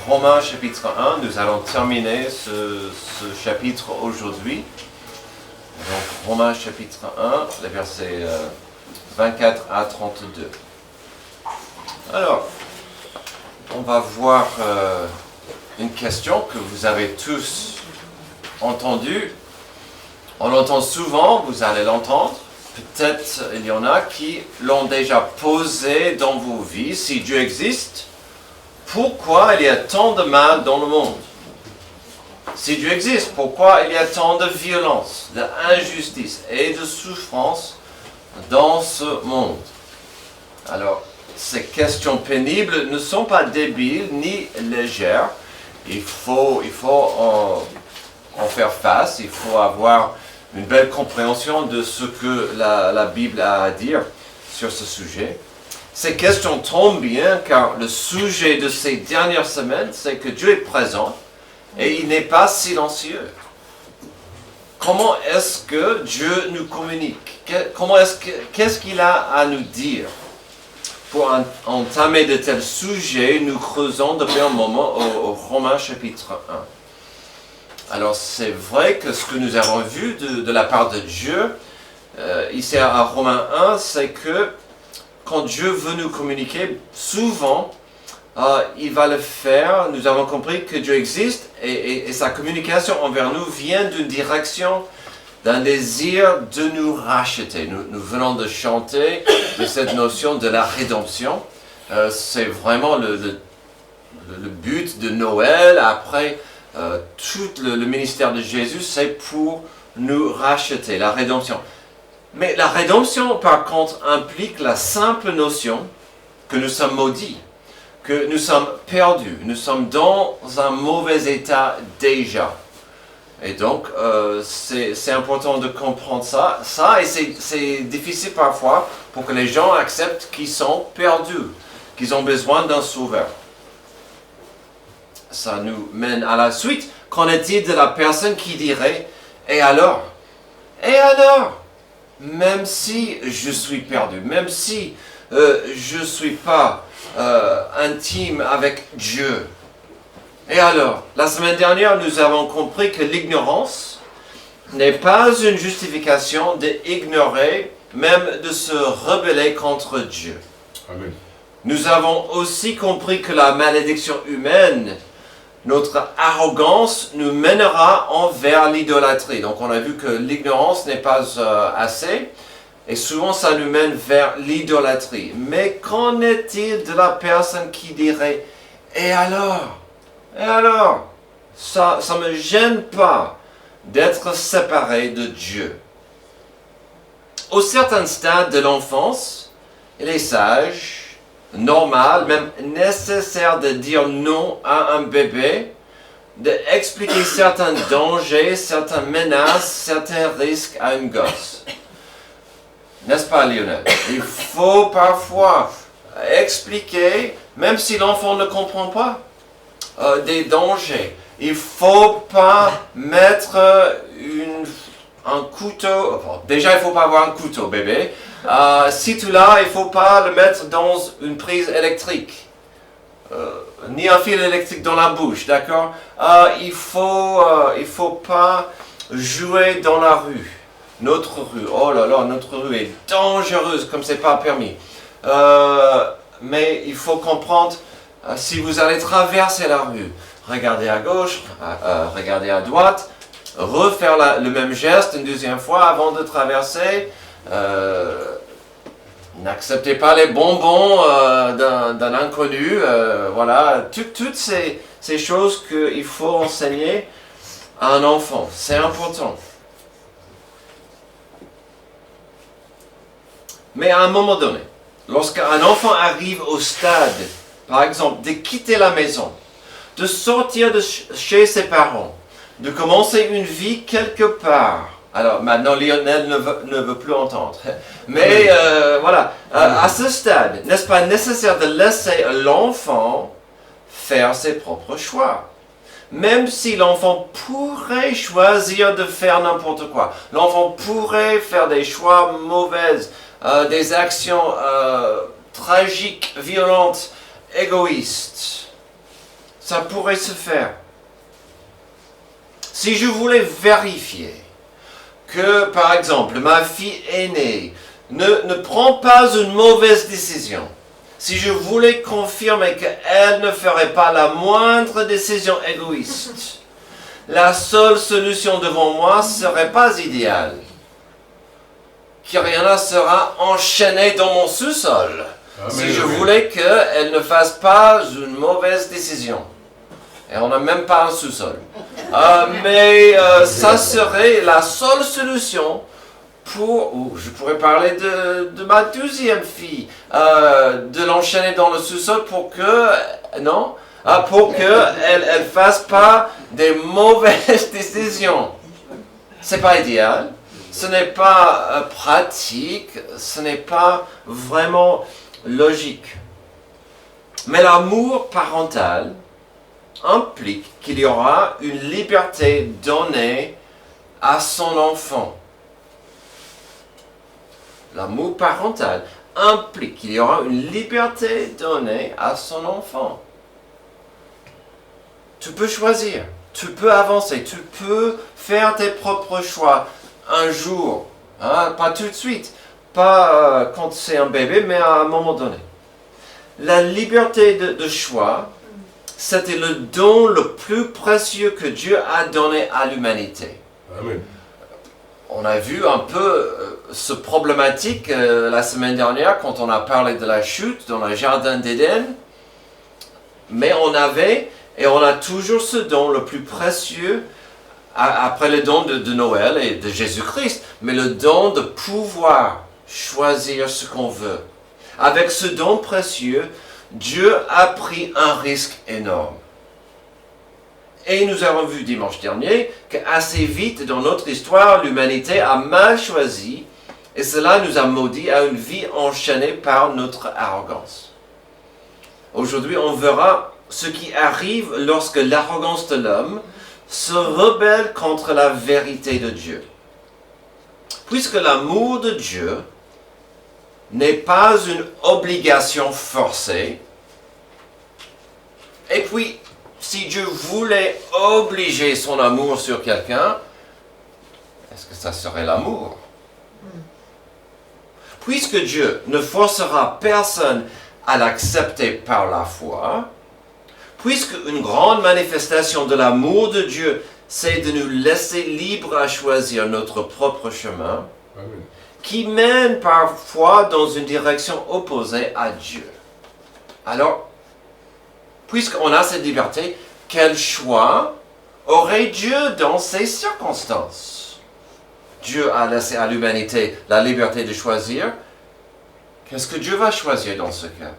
Romains chapitre 1. Nous allons terminer ce chapitre aujourd'hui. Donc Romains chapitre 1, les versets 24 à 32. Alors, on va voir une question que vous avez tous entendue. On l'entend souvent, vous allez l'entendre. Peut-être il y en a qui l'ont déjà posée dans vos vies. Si Dieu existe, pourquoi il y a tant de mal dans le monde? Si Dieu existe, pourquoi il y a tant de violence, d'injustice et de souffrance dans ce monde? Alors, ces questions pénibles ne sont pas débiles ni légères. Il faut en faire face, il faut avoir une belle compréhension de ce que la Bible a à dire sur ce sujet. Ces questions tombent bien car le sujet de ces dernières semaines, c'est que Dieu est présent et il n'est pas silencieux. Comment est-ce que Dieu nous communique? Qu'est-ce qu'il a à nous dire? Pour entamer de tels sujets, nous creusons depuis un moment au Romains chapitre 1. Alors c'est vrai que ce que nous avons vu de la part de Dieu, ici à Romains 1, c'est que quand Dieu veut nous communiquer, souvent, il va le faire. Nous avons compris que Dieu existe et sa communication envers nous vient d'une direction, d'un désir de nous racheter. Nous venons de chanter de cette notion de la rédemption. C'est vraiment le but de Noël. Après tout le ministère de Jésus, c'est pour nous racheter, la rédemption. Mais la rédemption, par contre, implique la simple notion que nous sommes maudits, que nous sommes perdus, nous sommes dans un mauvais état déjà. Et donc, c'est important de comprendre ça et c'est difficile parfois pour que les gens acceptent qu'ils sont perdus, qu'ils ont besoin d'un sauveur. Ça nous mène à la suite. Qu'en est-il de la personne qui dirait « Et alors? Et alors? Même si je suis perdu, même si je ne suis pas intime avec Dieu. Et alors, la semaine dernière, nous avons compris que l'ignorance n'est pas une justification d'ignorer, même de se rebeller contre Dieu. Amen. Nous avons aussi compris que la malédiction humaine, notre arrogance, nous mènera envers l'idolâtrie. Donc on a vu que l'ignorance n'est pas assez, et souvent ça nous mène vers l'idolâtrie. Mais qu'en est-il de la personne qui dirait « Et alors? Et alors? Ça ne me gêne pas d'être séparé de Dieu. » Au certain stade de l'enfance, il est sage, normal, même nécessaire de dire non à un bébé, d'expliquer certains dangers, certaines menaces, certains risques à une gosse. N'est-ce pas, Lionel? Il faut parfois expliquer, même si l'enfant ne comprend pas, des dangers. Il ne faut pas mettre un couteau. Déjà, il ne faut pas avoir un couteau, bébé. Si tu l'as, il ne faut pas le mettre dans une prise électrique. Ni un fil électrique dans la bouche, d'accord? Il faut pas jouer dans la rue. Notre rue, oh là là, notre rue est dangereuse comme c'est pas permis. Mais il faut comprendre, si vous allez traverser la rue, regardez à gauche, regardez à droite, refaire le même geste une deuxième fois avant de traverser. N'acceptez pas les bonbons d'un inconnu. Voilà, toutes ces choses qu'il faut enseigner à un enfant. C'est important. Mais à un moment donné, lorsqu'un enfant arrive au stade, par exemple, de quitter la maison, de sortir de chez ses parents, de commencer une vie quelque part. Alors maintenant Lionel ne veut plus entendre. Mais voilà, à ce stade, n'est-ce pas nécessaire de laisser l'enfant faire ses propres choix? Même si l'enfant pourrait choisir de faire n'importe quoi, l'enfant pourrait faire des choix mauvais, des actions tragiques, violentes, égoïstes. ça pourrait se faire. Si je voulais vérifier que, par exemple, ma fille aînée ne prend pas une mauvaise décision, si je voulais confirmer qu'elle ne ferait pas la moindre décision égoïste, la seule solution devant moi ne serait pas idéale. Kyriana sera enchaînée dans mon sous-sol si je voulais qu'elle ne fasse pas une mauvaise décision. Et on n'a même pas un sous-sol. Mais ça serait la seule solution pour, ou je pourrais parler de ma deuxième fille, de l'enchaîner dans le sous-sol pour que, non, pour qu'elle ne fasse pas des mauvaises décisions. C'est pas idéal, ce n'est pas pratique, ce n'est pas vraiment logique. Mais l'amour parental implique qu'il y aura une liberté donnée à son enfant. L'amour parental implique qu'il y aura une liberté donnée à son enfant. Tu peux choisir, tu peux avancer, tu peux faire tes propres choix un jour, hein, pas tout de suite, pas quand c'est un bébé, mais à un moment donné. La liberté de choix, c'était le don le plus précieux que Dieu a donné à l'humanité. Amen. On a vu un peu ce problématique la semaine dernière quand on a parlé de la chute dans le jardin d'Éden. Mais on avait et on a toujours ce don le plus précieux après le don de Noël et de Jésus-Christ, mais le don de pouvoir choisir ce qu'on veut. Avec ce don précieux, Dieu a pris un risque énorme. Et nous avons vu dimanche dernier qu'assez vite dans notre histoire, l'humanité a mal choisi et cela nous a maudits à une vie enchaînée par notre arrogance. Aujourd'hui, on verra ce qui arrive lorsque l'arrogance de l'homme se rebelle contre la vérité de Dieu. Puisque l'amour de Dieu n'est pas une obligation forcée, et puis, si Dieu voulait obliger son amour sur quelqu'un, est-ce que ça serait l'amour? Puisque Dieu ne forcera personne à l'accepter par la foi, puisque une grande manifestation de l'amour de Dieu, c'est de nous laisser libres à choisir notre propre chemin, Amen. qui mène parfois dans une direction opposée à Dieu. Alors, puisqu'on a cette liberté, quel choix aurait Dieu dans ces circonstances? Dieu a laissé à l'humanité la liberté de choisir. Qu'est-ce que Dieu va choisir dans ce cas?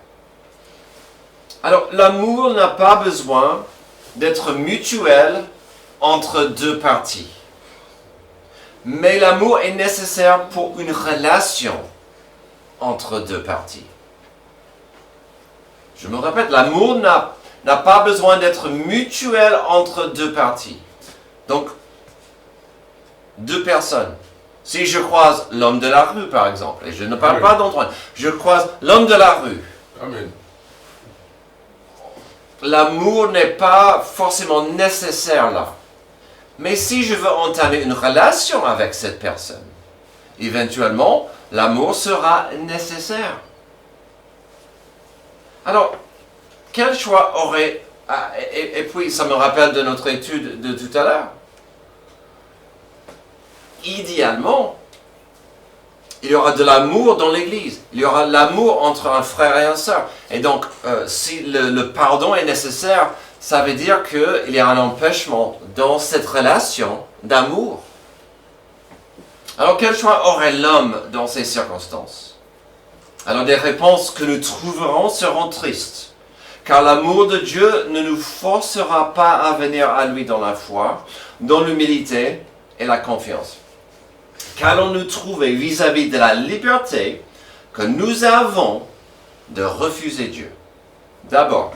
Alors, l'amour n'a pas besoin d'être mutuel entre deux parties. Mais l'amour est nécessaire pour une relation entre deux parties. Je me répète, l'amour n'a pas besoin d'être mutuel entre deux parties. Donc, deux personnes. Si je croise l'homme de la rue, par exemple, et je ne parle pas d'Antoine, je croise l'homme de la rue. Amen. L'amour n'est pas forcément nécessaire là. Mais si je veux entamer une relation avec cette personne, éventuellement, l'amour sera nécessaire. Alors, quel choix aurait... et puis, ça me rappelle de notre étude de tout à l'heure. Idéalement, il y aura de l'amour dans l'Église. Il y aura l'amour entre un frère et une sœur. Et donc, si le pardon est nécessaire, ça veut dire qu'il y a un empêchement dans cette relation d'amour. Alors, quel choix aurait l'homme dans ces circonstances? Alors, des réponses que nous trouverons seront tristes, car l'amour de Dieu ne nous forcera pas à venir à lui dans la foi, dans l'humilité et la confiance. Qu'allons-nous trouver vis-à-vis de la liberté que nous avons de refuser Dieu? D'abord,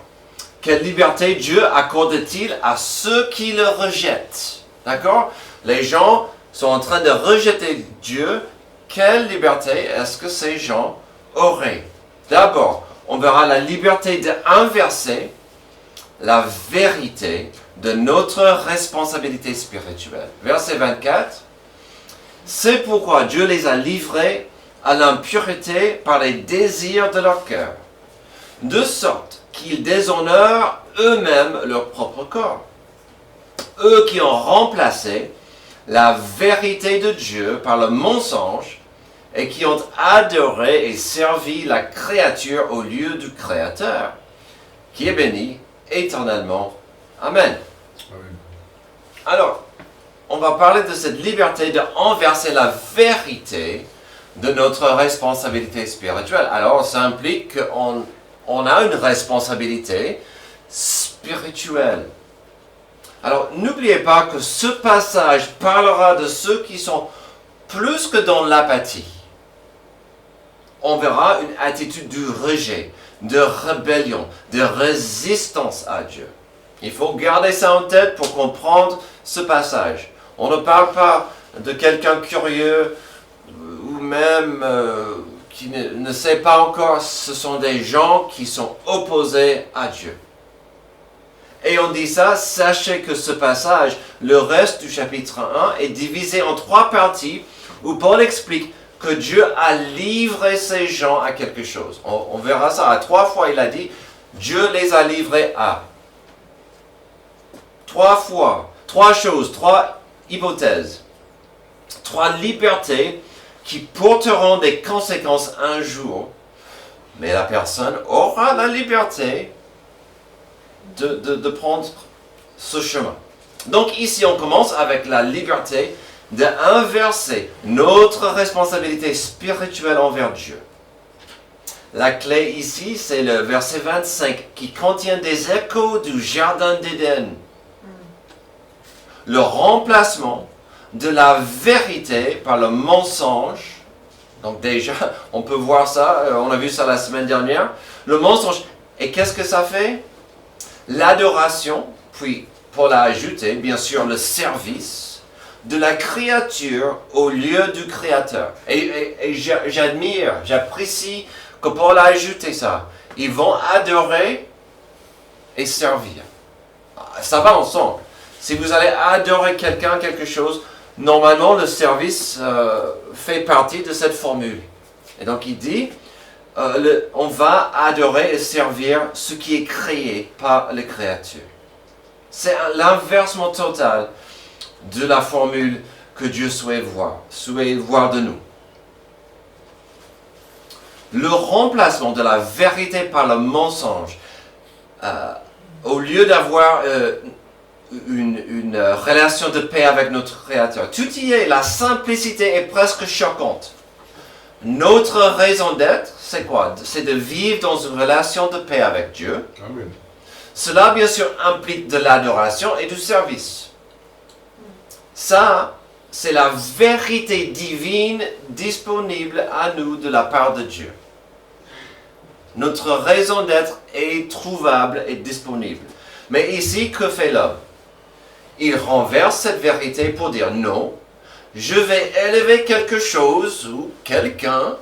quelle liberté Dieu accorde-t-il à ceux qui le rejettent? D'accord? Les gens sont en train de rejeter Dieu. Quelle liberté est-ce que ces gens auraient? D'abord, on verra la liberté d'inverser la vérité de notre responsabilité spirituelle. Verset 24. C'est pourquoi Dieu les a livrés à l'impureté par les désirs de leur cœur, de sorte qu'ils déshonorent eux-mêmes leur propre corps. Eux qui ont remplacé la vérité de Dieu par le mensonge et qui ont adoré et servi la créature au lieu du Créateur, qui est béni éternellement. Amen. Amen. Alors, on va parler de cette liberté de renverser la vérité de notre responsabilité spirituelle. Alors, ça implique qu'on a une responsabilité spirituelle. Alors, n'oubliez pas que ce passage parlera de ceux qui sont plus que dans l'apathie. On verra une attitude de rejet, de rébellion, de résistance à Dieu. Il faut garder ça en tête pour comprendre ce passage. On ne parle pas de quelqu'un curieux ou même qui ne sait pas encore. Ce sont des gens qui sont opposés à Dieu. Et on dit ça, sachez que ce passage, le reste du chapitre 1, est divisé en 3 parties où Paul explique que Dieu a livré ces gens à quelque chose. On verra ça. À 3 fois, il a dit, Dieu les a livrés à. 3 fois, 3 choses, 3 hypothèses, 3 libertés qui porteront des conséquences un jour. Mais la personne aura la liberté de prendre ce chemin. Donc ici, on commence avec la liberté d'inverser notre responsabilité spirituelle envers Dieu. La clé ici, c'est le verset 25 qui contient des échos du Jardin d'Éden. Le remplacement de la vérité par le mensonge. Donc déjà, on peut voir ça, on a vu ça la semaine dernière. Le mensonge. Et qu'est-ce que ça fait? L'adoration, puis Paul a ajouté, bien sûr, le service de la créature au lieu du Créateur. Et j'admire, j'apprécie que Paul a ajouté ça. Ils vont adorer et servir. Ça va ensemble. Si vous allez adorer quelqu'un, quelque chose, normalement le service fait partie de cette formule. Et donc il dit, on va adorer et servir ce qui est créé par les créatures. C'est l'inversement total de la formule que Dieu souhaite voir de nous. Le remplacement de la vérité par le mensonge, au lieu d'avoir une relation de paix avec notre Créateur. Tout y est, la simplicité est presque choquante. Notre raison d'être, c'est quoi? C'est de vivre dans une relation de paix avec Dieu. Amen. Cela, bien sûr, implique de l'adoration et du service. Ça, c'est la vérité divine disponible à nous de la part de Dieu. Notre raison d'être est trouvable et disponible. Mais ici, que fait l'homme? Il renverse cette vérité pour dire non, je vais élever quelque chose ou quelqu'un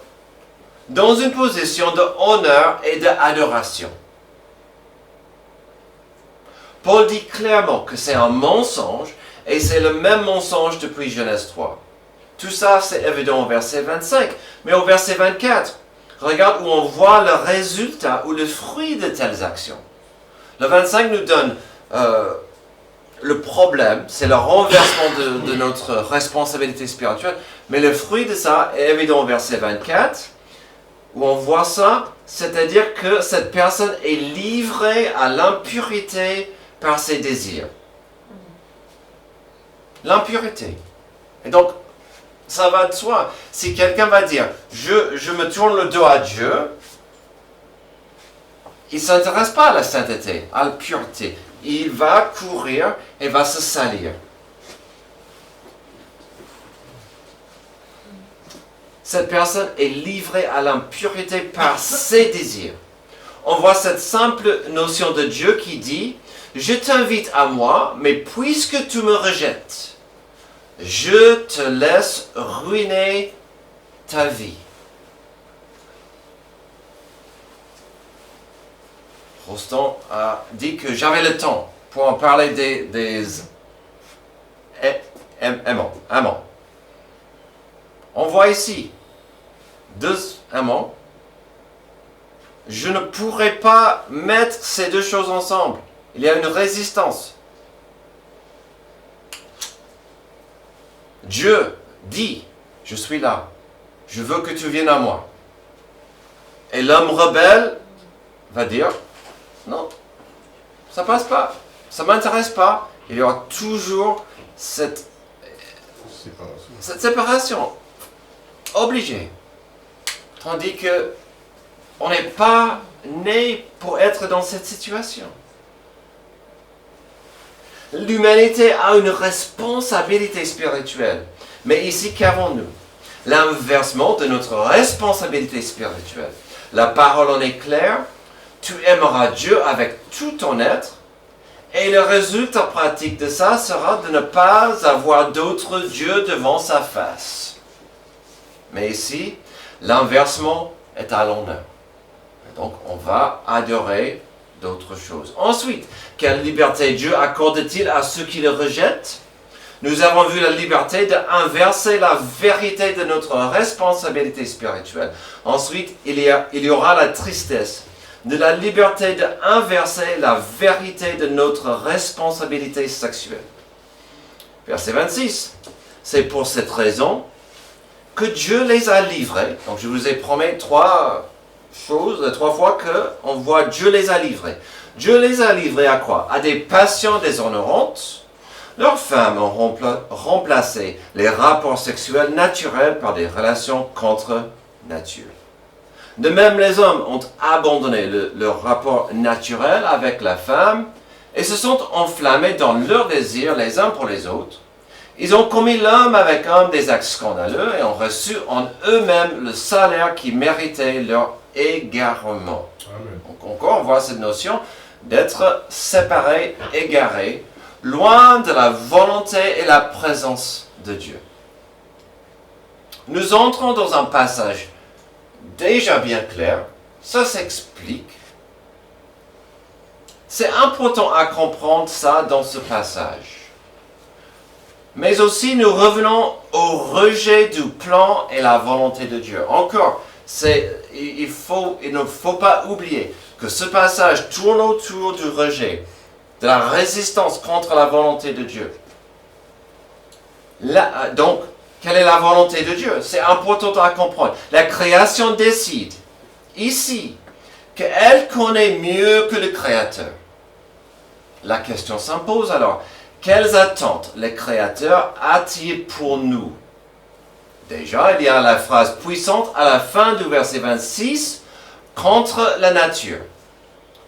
dans une position de honneur et d'adoration. Paul dit clairement que c'est un mensonge et c'est le même mensonge depuis Genèse 3. Tout ça, c'est évident au verset 25. Mais au verset 24, regarde où on voit le résultat ou le fruit de telles actions. Le 25 nous donne le problème, c'est le renversement de notre responsabilité spirituelle. Mais le fruit de ça est évident au verset 24, où on voit ça, c'est-à-dire que cette personne est livrée à l'impurité par ses désirs. L'impureté. Et donc, ça va de soi. Si quelqu'un va dire, je me tourne le dos à Dieu, il ne s'intéresse pas à la sainteté, à la pureté. Il va courir et va se salir. Cette personne est livrée à l'impureté par ses désirs. On voit cette simple notion de Dieu qui dit, je t'invite à moi, mais puisque tu me rejettes, je te laisse ruiner ta vie. Rostand a dit que j'avais le temps pour en parler des amants. On voit ici deux amants. Je ne pourrais pas mettre ces deux choses ensemble. Il y a une résistance. Dieu dit, je suis là. Je veux que tu viennes à moi. Et l'homme rebelle va dire, non, ça passe pas. Ça m'intéresse pas. Il y aura toujours cette séparation obligée. Tandis que on n'est pas né pour être dans cette situation. L'humanité a une responsabilité spirituelle. Mais ici, qu'avons-nous? L'inversement de notre responsabilité spirituelle. La parole en est claire. Tu aimeras Dieu avec tout ton être. Et le résultat pratique de ça sera de ne pas avoir d'autres dieux devant sa face. Mais ici, l'inversement est à l'honneur. Donc, on va adorer d'autres choses. Ensuite, quelle liberté Dieu accorde-t-il à ceux qui le rejettent? Nous avons vu la liberté d'inverser la vérité de notre responsabilité spirituelle. Ensuite, il y aura la tristesse de la liberté d'inverser la vérité de notre responsabilité sexuelle. Verset 26. C'est pour cette raison que Dieu les a livrés. Donc, je vous ai promis trois fois qu'on voit Dieu les a livrés. Dieu les a livrés à quoi? À des passions déshonorantes. Leurs femmes ont remplacé les rapports sexuels naturels par des relations contre nature. De même, les hommes ont abandonné leur rapport naturel avec la femme et se sont enflammés dans leur désir les uns pour les autres. Ils ont commis l'homme avec homme des actes scandaleux et ont reçu en eux-mêmes le salaire qui méritait leur égarement. Amen. Donc encore, on voit cette notion d'être séparé, égaré, loin de la volonté et la présence de Dieu. Nous entrons dans un passage déjà bien clair, ça s'explique. C'est important à comprendre ça dans ce passage. Mais aussi, nous revenons au rejet du plan et la volonté de Dieu. Encore, il ne faut pas oublier que ce passage tourne autour du rejet, de la résistance contre la volonté de Dieu. Donc, quelle est la volonté de Dieu? C'est important à comprendre. La création décide, ici, qu'elle connaît mieux que le Créateur. La question s'impose alors. Quelles attentes le Créateur a-t-il pour nous? Déjà, il y a la phrase puissante à la fin du verset 26, contre la nature.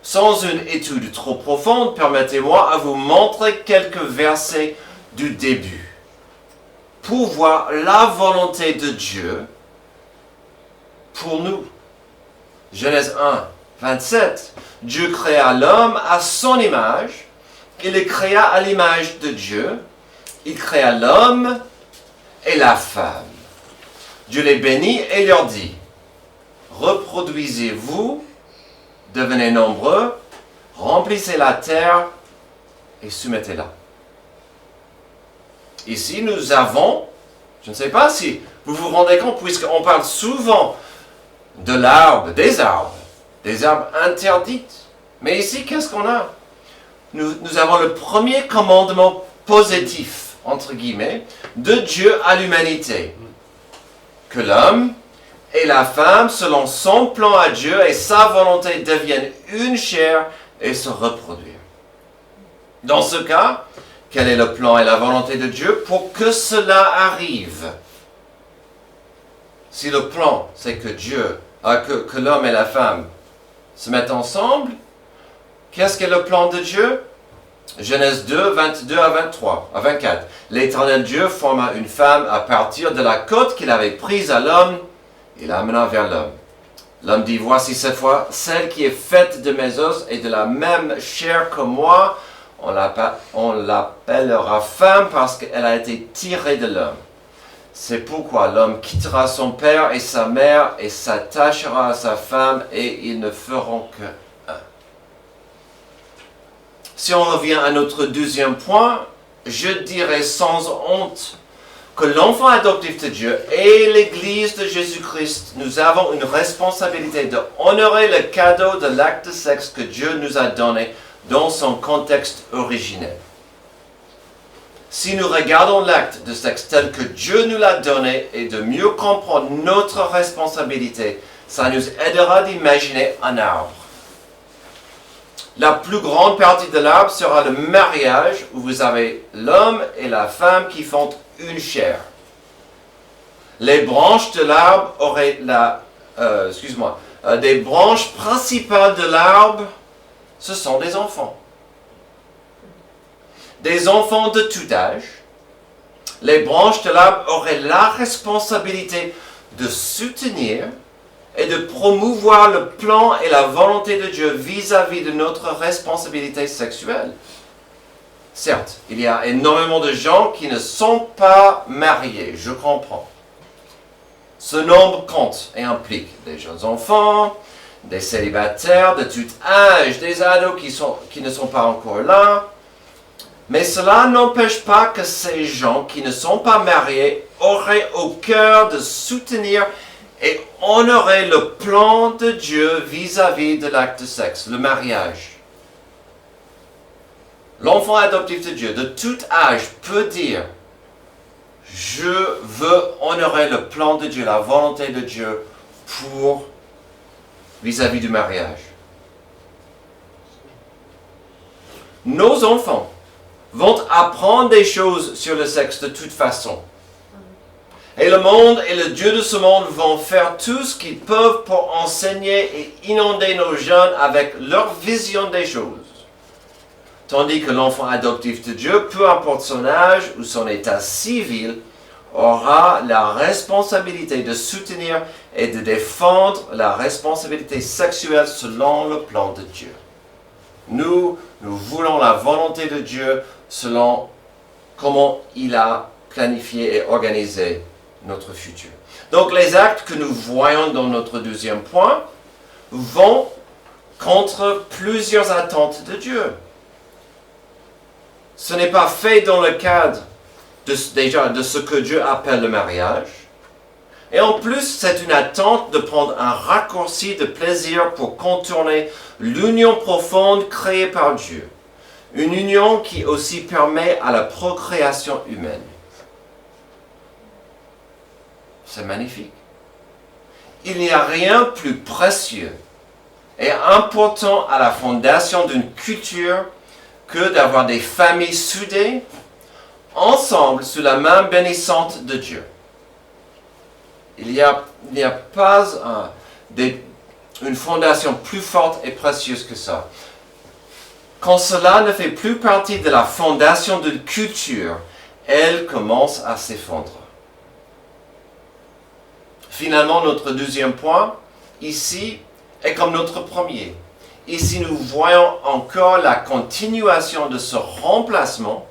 Sans une étude trop profonde, permettez-moi à vous montrer quelques versets du début. Pour voir la volonté de Dieu pour nous. Genèse 1, 27. Dieu créa l'homme à son image. Il le créa à l'image de Dieu. Il créa l'homme et la femme. Dieu les bénit et leur dit, reproduisez-vous, devenez nombreux, remplissez la terre et soumettez-la. Ici, nous avons, je ne sais pas si vous vous rendez compte, puisqu'on parle souvent de l'arbre, des arbres interdits. Mais ici, qu'est-ce qu'on a? Nous avons le premier commandement positif, entre guillemets, de Dieu à l'humanité. Que l'homme et la femme, selon son plan à Dieu et sa volonté, deviennent une chair et se reproduire. Dans ce cas, quel est le plan et la volonté de Dieu pour que cela arrive? Si le plan, c'est que l'homme et la femme se mettent ensemble, qu'est-ce qu'est le plan de Dieu? Genèse 2, 22 à 24. L'Éternel Dieu forma une femme à partir de la côte qu'il avait prise à l'homme et l'amena vers l'homme. L'homme dit, voici cette fois celle qui est faite de mes os et de la même chair que moi. On l'appellera femme parce qu'elle a été tirée de l'homme. C'est pourquoi l'homme quittera son père et sa mère et s'attachera à sa femme et ils ne feront qu'un. Si on revient à notre deuxième point, je dirais sans honte que l'enfant adoptif de Dieu et l'Église de Jésus-Christ, nous avons une responsabilité de honorer le cadeau de l'acte de sexe que Dieu nous a donné dans son contexte originel. Si nous regardons l'acte de sexe tel que Dieu nous l'a donné et de mieux comprendre notre responsabilité, ça nous aidera d'imaginer un arbre. La plus grande partie de l'arbre sera le mariage où vous avez l'homme et la femme qui font une chair. Les branches de l'arbre auraient des branches principales de l'arbre, ce sont des enfants. Des enfants de tout âge. Les branches de l'arbre auraient la responsabilité de soutenir et de promouvoir le plan et la volonté de Dieu vis-à-vis de notre responsabilité sexuelle. Certes, il y a énormément de gens qui ne sont pas mariés, je comprends. Ce nombre compte et implique des jeunes enfants, des célibataires de tout âge, des ados qui ne sont pas encore là. Mais cela n'empêche pas que ces gens qui ne sont pas mariés auraient au cœur de soutenir et honorer le plan de Dieu vis-à-vis de l'acte de sexe, le mariage. L'enfant adoptif de Dieu, de tout âge, peut dire « Je veux honorer le plan de Dieu, la volonté de Dieu pour vis-à-vis du mariage. » Nos enfants vont apprendre des choses sur le sexe de toute façon. Et le monde et le Dieu de ce monde vont faire tout ce qu'ils peuvent pour enseigner et inonder nos jeunes avec leur vision des choses. Tandis que l'enfant adoptif de Dieu, peu importe son âge ou son état civil, aura la responsabilité de soutenir et de défendre la responsabilité sexuelle selon le plan de Dieu. Nous voulons la volonté de Dieu selon comment il a planifié et organisé notre futur. Donc les actes que nous voyons dans notre deuxième point vont contre plusieurs attentes de Dieu. Ce n'est pas fait dans le cadre de ce que Dieu appelle le mariage. Et en plus, c'est une attente de prendre un raccourci de plaisir pour contourner l'union profonde créée par Dieu. Une union qui aussi permet à la procréation humaine. C'est magnifique. Il n'y a rien plus précieux et important à la fondation d'une culture que d'avoir des familles soudées ensemble sous la main bénissante de Dieu. Il n'y a pas une fondation plus forte et précieuse que ça. Quand cela ne fait plus partie de la fondation d'une culture, elle commence à s'effondrer. Finalement, notre deuxième point, ici, est comme notre premier. Ici, nous voyons encore la continuation de ce remplacement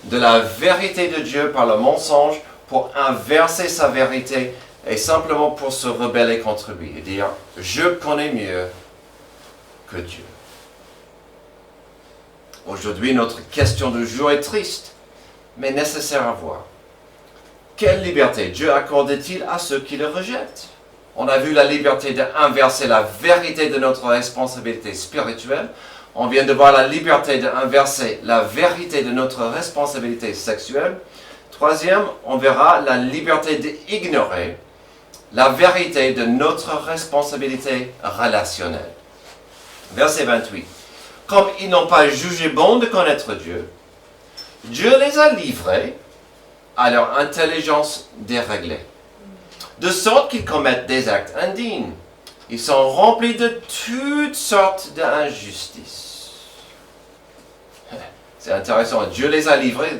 de la vérité de Dieu par le mensonge pour inverser sa vérité et simplement pour se rebeller contre lui et dire « Je connais mieux que Dieu ». Aujourd'hui, notre question du jour est triste, mais nécessaire à voir. Quelle liberté Dieu accorde-t-il à ceux qui le rejettent? On a vu la liberté d'inverser la vérité de notre responsabilité spirituelle. On vient de voir la liberté d'inverser la vérité de notre responsabilité sexuelle. Troisième, on verra la liberté d'ignorer la vérité de notre responsabilité relationnelle. Verset 28. Comme ils n'ont pas jugé bon de connaître Dieu, Dieu les a livrés à leur intelligence déréglée, de sorte qu'ils commettent des actes indignes. Ils sont remplis de toutes sortes d'injustices. C'est intéressant, Dieu les a livrés,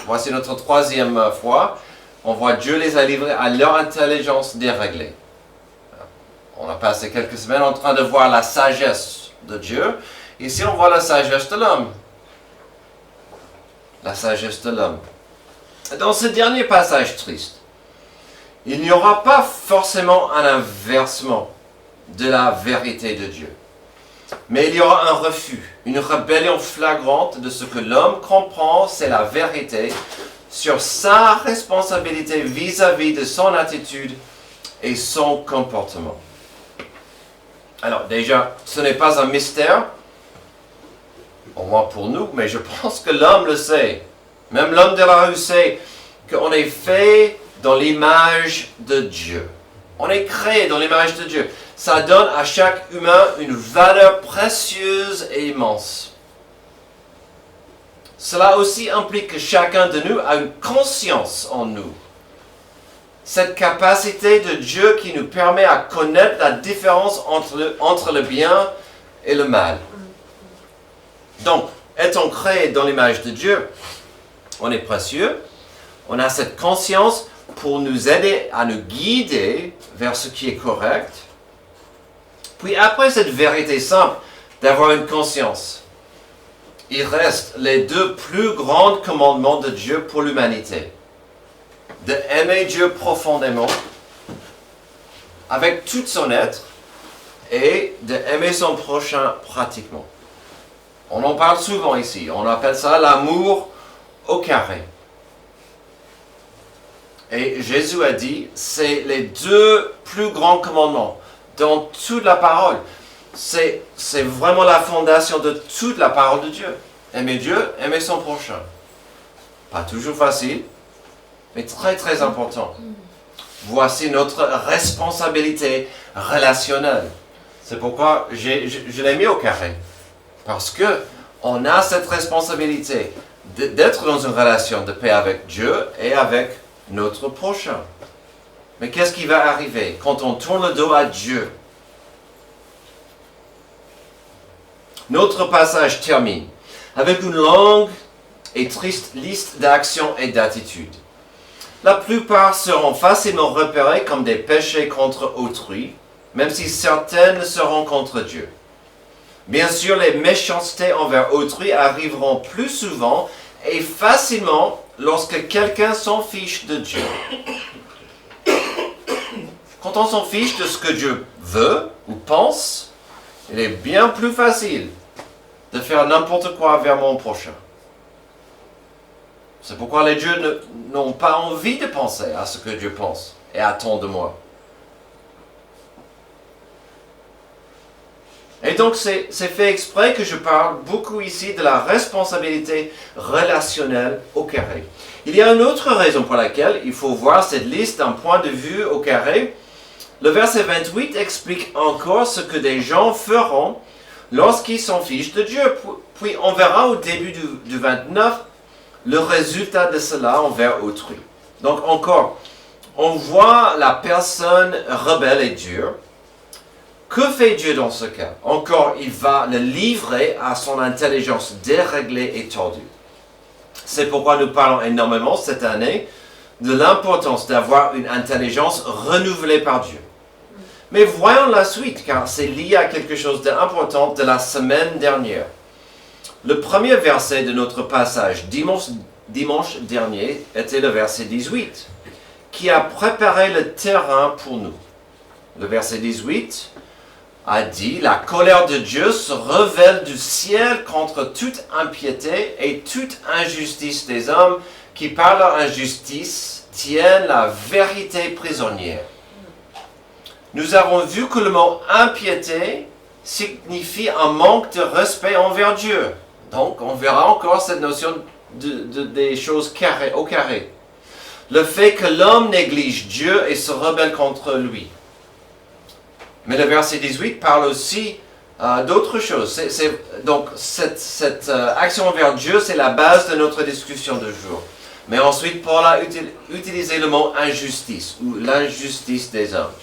voici notre troisième fois, on voit Dieu les a livrés à leur intelligence déréglée. On a passé quelques semaines en train de voir la sagesse de Dieu. Ici, on voit la sagesse de l'homme. La sagesse de l'homme. Dans ce dernier passage triste, il n'y aura pas forcément un inversement de la vérité de Dieu. Mais il y aura un refus, une rébellion flagrante de ce que l'homme comprend, c'est la vérité, sur sa responsabilité vis-à-vis de son attitude et son comportement. Alors déjà, ce n'est pas un mystère, au moins pour nous, mais je pense que l'homme le sait. Même l'homme de la rue sait qu'on est fait dans l'image de Dieu. On est créé dans l'image de Dieu. Ça donne à chaque humain une valeur précieuse et immense. Cela aussi implique que chacun de nous a une conscience en nous. Cette capacité de Dieu qui nous permet à connaître la différence entre le bien et le mal. Donc, étant créé dans l'image de Dieu, on est précieux, on a cette conscience pour nous aider à nous guider vers ce qui est correct. Puis après cette vérité simple d'avoir une conscience, il reste les deux plus grands commandements de Dieu pour l'humanité. De aimer Dieu profondément, avec tout son être, et d'aimer son prochain pratiquement. On en parle souvent ici, on appelle ça l'amour au carré. Et Jésus a dit, c'est les deux plus grands commandements dans toute la parole. C'est vraiment la fondation de toute la parole de Dieu. Aimer Dieu, aimer son prochain. Pas toujours facile, mais très très important. Voici notre responsabilité relationnelle. C'est pourquoi je l'ai mis au carré. Parce que on a cette responsabilité d'être dans une relation de paix avec Dieu et avec notre prochain. Mais qu'est-ce qui va arriver quand on tourne le dos à Dieu? Notre passage termine avec une longue et triste liste d'actions et d'attitudes. La plupart seront facilement repérées comme des péchés contre autrui, même si certaines seront contre Dieu. Bien sûr, les méchancetés envers autrui arriveront plus souvent et facilement lorsque quelqu'un s'en fiche de Dieu. Quand on s'en fiche de ce que Dieu veut ou pense, il est bien plus facile de faire n'importe quoi vers mon prochain. C'est pourquoi les dieux n'ont pas envie de penser à ce que Dieu pense et attend de moi. Et donc c'est fait exprès que je parle beaucoup ici de la responsabilité relationnelle au carré. Il y a une autre raison pour laquelle il faut voir cette liste d'un point de vue au carré. Le verset 28 explique encore ce que des gens feront lorsqu'ils s'en fichent de Dieu. Puis on verra au début du 29 le résultat de cela envers autrui. Donc encore, on voit la personne rebelle et dure. Que fait Dieu dans ce cas? Encore, il va le livrer à son intelligence déréglée et tordue. C'est pourquoi nous parlons énormément cette année de l'importance d'avoir une intelligence renouvelée par Dieu. Mais voyons la suite, car c'est lié à quelque chose d'important de la semaine dernière. Le premier verset de notre passage dimanche dernier était le verset 18, qui a préparé le terrain pour nous. Le verset 18 a dit « La colère de Dieu se révèle du ciel contre toute impiété et toute injustice des hommes qui par leur injustice tiennent la vérité prisonnière. » Nous avons vu que le mot « impiété » signifie un manque de respect envers Dieu. Donc, on verra encore cette notion des choses au carré. Le fait que l'homme néglige Dieu et se rebelle contre lui. Mais le verset 18 parle aussi d'autre chose. Donc, cette action envers Dieu, c'est la base de notre discussion de jour. Mais ensuite, Paul a utilisé le mot injustice, ou l'injustice des hommes.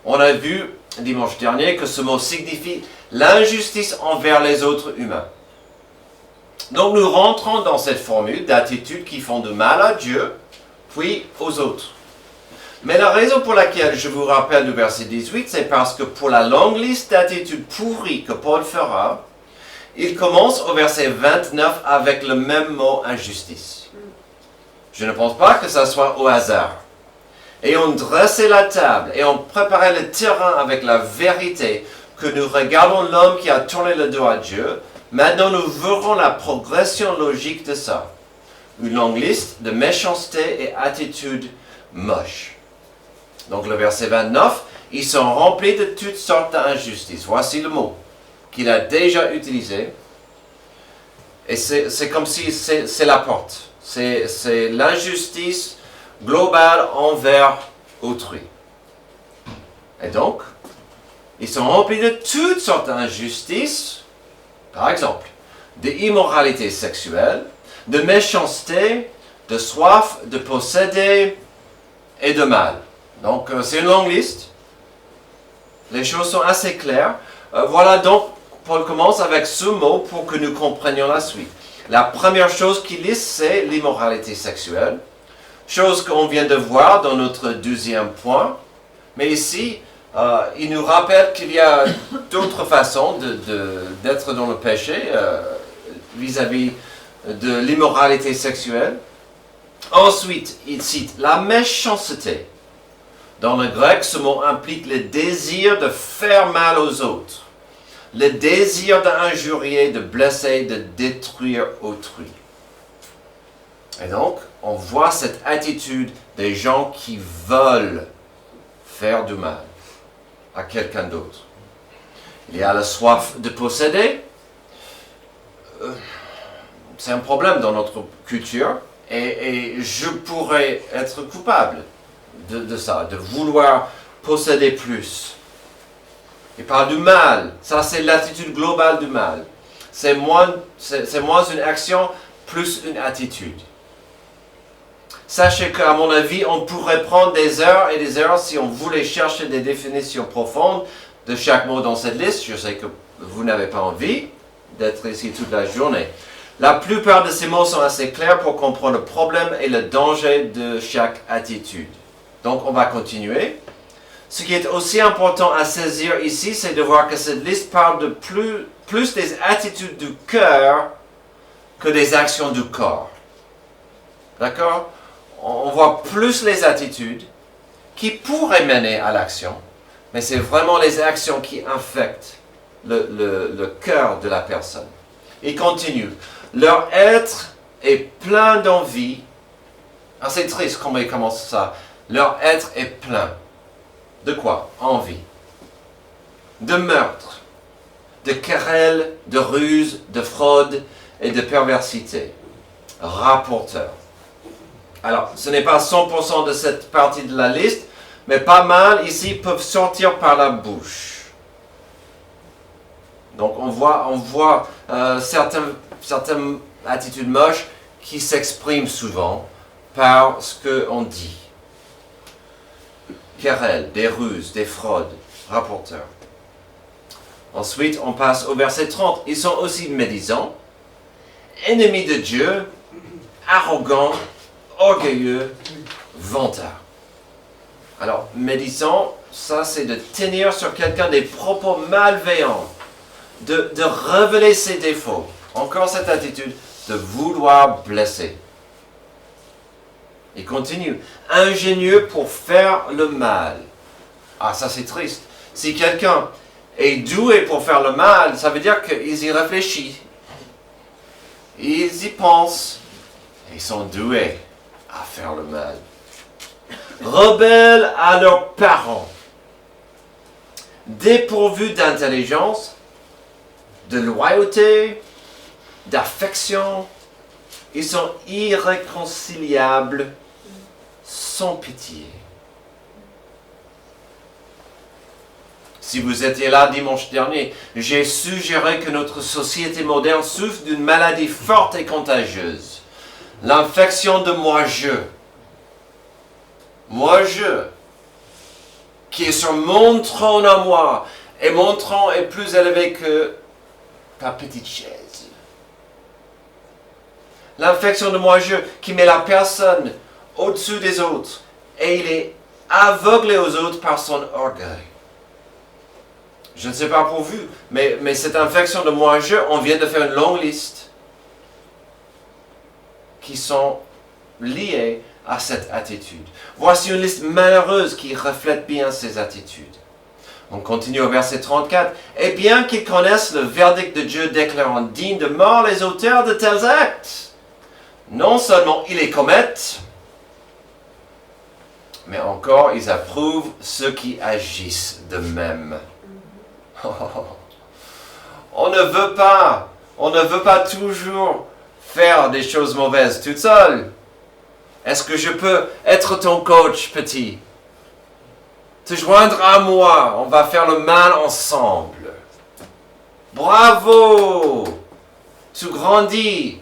On a vu dimanche dernier que ce mot signifie l'injustice envers les autres humains. Donc nous rentrons dans cette formule d'attitudes qui font du mal à Dieu, puis aux autres. Mais la raison pour laquelle je vous rappelle le verset 18, c'est parce que pour la longue liste d'attitudes pourries que Paul fera, il commence au verset 29 avec le même mot injustice. Je ne pense pas que ça soit au hasard. Et on dressait la table et on préparait le terrain avec la vérité que nous regardons l'homme qui a tourné le dos à Dieu, maintenant nous verrons la progression logique de ça. Une longue liste de méchanceté et attitudes moches. Donc le verset 29, ils sont remplis de toutes sortes d'injustices. Voici le mot qu'il a déjà utilisé. Et c'est comme si c'est la porte. C'est l'injustice globale envers autrui. Et donc, ils sont remplis de toutes sortes d'injustices, par exemple, d'immoralité sexuelle, de méchanceté, de soif, de posséder et de mal. Donc, c'est une longue liste. Les choses sont assez claires. Voilà donc, Paul commence avec ce mot pour que nous comprenions la suite. La première chose qu'il liste, c'est l'immoralité sexuelle. Chose qu'on vient de voir dans notre deuxième point. Mais ici, il nous rappelle qu'il y a d'autres façons d'être dans le péché vis-à-vis de l'immoralité sexuelle. Ensuite, il cite la méchanceté. Dans le grec, ce mot implique le désir de faire mal aux autres, le désir d'injurier, de blesser, de détruire autrui. Et donc, on voit cette attitude des gens qui veulent faire du mal à quelqu'un d'autre. Il y a la soif de posséder. C'est un problème dans notre culture et je pourrais être coupable de ça, de vouloir posséder plus. Il parle du mal. Ça, c'est l'attitude globale du mal. C'est moins une action, plus une attitude. Sachez qu'à mon avis, on pourrait prendre des heures et des heures si on voulait chercher des définitions profondes de chaque mot dans cette liste. Je sais que vous n'avez pas envie d'être ici toute la journée. La plupart de ces mots sont assez clairs pour comprendre le problème et le danger de chaque attitude. Donc, on va continuer. Ce qui est aussi important à saisir ici, c'est de voir que cette liste parle de plus des attitudes du cœur que des actions du corps. D'accord? On voit plus les attitudes qui pourraient mener à l'action, mais c'est vraiment les actions qui infectent le cœur de la personne. Il continue. Leur être est plein d'envie. Ah, c'est triste comment il commence ça. Leur être est plein. De quoi? Envie. De meurtre, de querelles, de ruses, de fraude et de perversité. Rapporteur. Alors, ce n'est pas 100% de cette partie de la liste, mais pas mal ici peuvent sortir par la bouche. Donc, on voit certaines attitudes moches qui s'expriment souvent par ce qu'on dit. Querelles, des ruses, des fraudes, rapporteurs. Ensuite, on passe au verset 30. Ils sont aussi médisants, ennemis de Dieu, arrogants, orgueilleux, vantards. Alors, médisant, ça c'est de tenir sur quelqu'un des propos malveillants, de révéler ses défauts. Encore cette attitude de vouloir blesser. Il continue. Ingénieux pour faire le mal. Ah, ça c'est triste. Si quelqu'un est doué pour faire le mal, ça veut dire qu'ils y réfléchissent. Ils y pensent. Ils sont doués à faire le mal. Rebelles à leurs parents. Dépourvus d'intelligence, de loyauté, d'affection. Ils sont irréconciliables, sans pitié. Si vous étiez là dimanche dernier, j'ai suggéré que notre société moderne souffre d'une maladie forte et contagieuse. L'infection de moi-je. Moi-je, qui est sur mon trône à moi, et mon trône est plus élevé que ta petite chaise. L'infection de moi-je qui met la personne au-dessus des autres, et il est aveuglé aux autres par son orgueil. Je ne sais pas pour vous, mais cette infection de moi-je, on vient de faire une longue liste qui sont liées à cette attitude. Voici une liste malheureuse qui reflète bien ces attitudes. On continue au verset 34. Et bien qu'ils connaissent le verdict de Dieu déclarant dignes de mort les auteurs de tels actes, non seulement ils les commettent, mais encore ils approuvent ceux qui agissent de même. On ne veut pas toujours faire des choses mauvaises toute seule. Est-ce que je peux être ton coach, petit? Te joindre à moi, on va faire le mal ensemble. Bravo! Tu grandis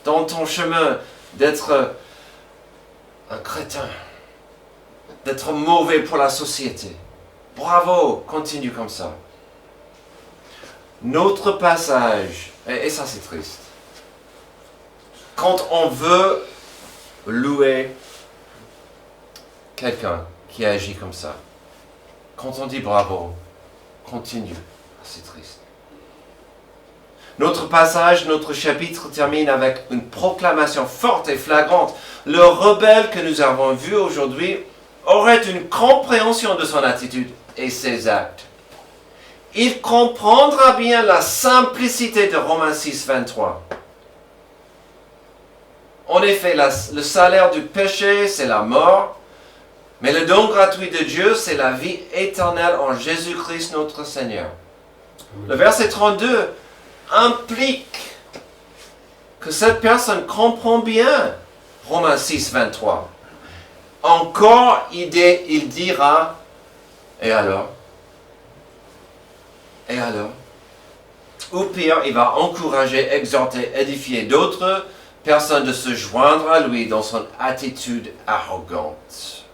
dans ton chemin d'être un crétin, d'être mauvais pour la société. Bravo, continue comme ça. Notre passage, et ça c'est triste, quand on veut louer quelqu'un qui agit comme ça, quand on dit bravo, continue, c'est triste. Notre passage, notre chapitre termine avec une proclamation forte et flagrante. Le rebelle que nous avons vu aujourd'hui aurait une compréhension de son attitude et ses actes. Il comprendra bien la simplicité de Romains 6, 23. En effet, le salaire du péché, c'est la mort, mais le don gratuit de Dieu, c'est la vie éternelle en Jésus-Christ notre Seigneur. Le verset 32 implique que cette personne comprend bien Romains 6, 23. Encore, il dira, et alors? Et alors? Ou pire, il va encourager, exhorter, édifier d'autres personnes de se joindre à lui dans son attitude arrogante.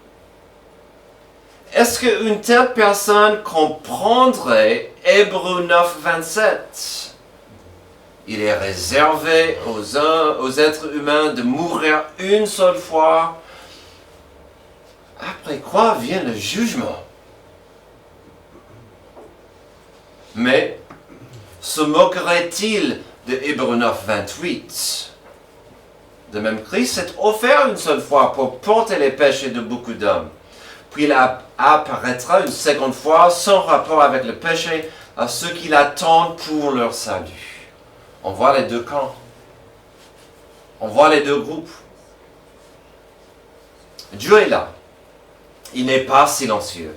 Est-ce qu'une telle personne comprendrait Hébreux 9, 27? Il est réservé aux êtres humains de mourir une seule fois, après quoi vient le jugement. Mais se moquerait-il de Hébreux 9, 28? De même, Christ s'est offert une seule fois pour porter les péchés de beaucoup d'hommes. Puis il apparaîtra une seconde fois sans rapport avec le péché à ceux qui l'attendent pour leur salut. On voit les deux camps. On voit les deux groupes. Dieu est là. Il n'est pas silencieux.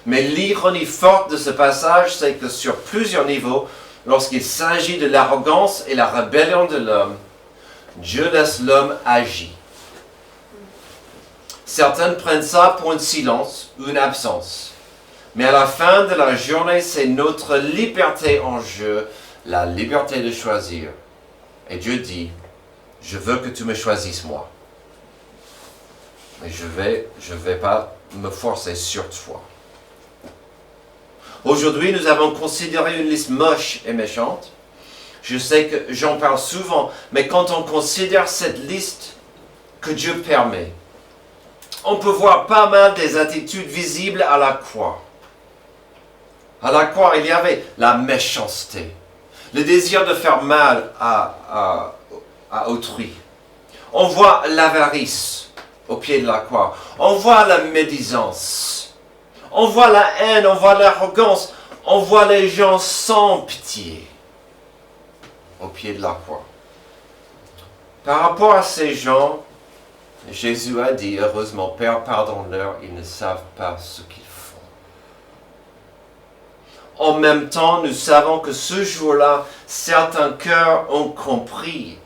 Mais l'ironie forte de ce passage, c'est que sur plusieurs niveaux, lorsqu'il s'agit de l'arrogance et la rébellion de l'homme, Dieu laisse l'homme agir. Certains prennent ça pour un silence ou une absence. Mais à la fin de la journée, c'est notre liberté en jeu, la liberté de choisir. Et Dieu dit, je veux que tu me choisisses moi. Mais je vais pas me forcer sur toi. Aujourd'hui, nous avons considéré une liste moche et méchante. Je sais que j'en parle souvent, mais quand on considère cette liste que Dieu permet, on peut voir pas mal des attitudes visibles à la croix. À la croix, il y avait la méchanceté, le désir de faire mal à autrui. On voit l'avarice au pied de la croix. On voit la médisance. On voit la haine, on voit l'arrogance. On voit les gens sans pitié au pied de la croix. Par rapport à ces gens, Jésus a dit, heureusement, Père, pardonne-leur, ils ne savent pas ce qu'ils font. En même temps, nous savons que ce jour-là, certains cœurs ont compris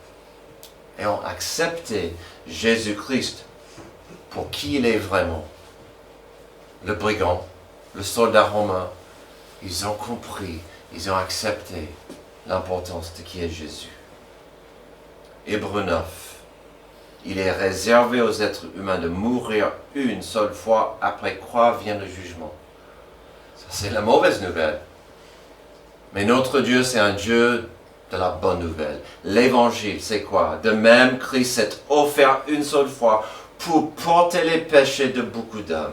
et ont accepté Jésus-Christ pour qui il est vraiment. Le brigand, le soldat romain, ils ont compris, ils ont accepté l'importance de qui est Jésus. Hébreux 9. Il est réservé aux êtres humains de mourir une seule fois, après quoi vient le jugement. Ça, c'est la mauvaise nouvelle. Mais notre Dieu, c'est un Dieu de la bonne nouvelle. L'évangile, c'est quoi? De même, Christ s'est offert une seule fois pour porter les péchés de beaucoup d'hommes.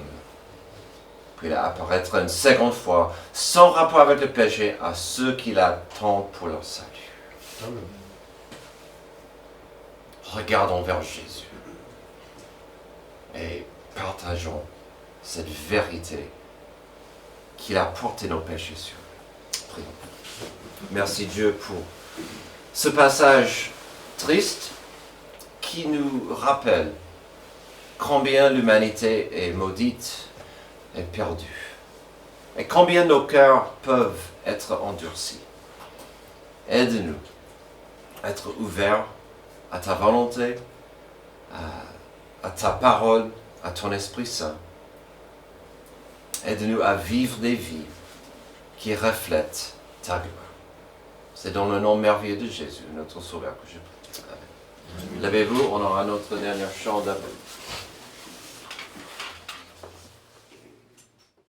Puis il apparaîtra une seconde fois, sans rapport avec le péché, à ceux qui l'attendent pour leur salut. Amen. Regardons vers Jésus et partageons cette vérité qu'il a porté nos péchés sur lui. Prions. Merci Dieu pour ce passage triste qui nous rappelle combien l'humanité est maudite et perdue. Et combien nos cœurs peuvent être endurcis. Aide-nous à être ouverts à ta volonté, à ta parole, à ton Esprit Saint. Aide-nous à vivre des vies qui reflètent ta gloire. C'est dans le nom merveilleux de Jésus, notre Sauveur, que je prie. Amen. Levez-vous, on aura notre dernier chant d'appel.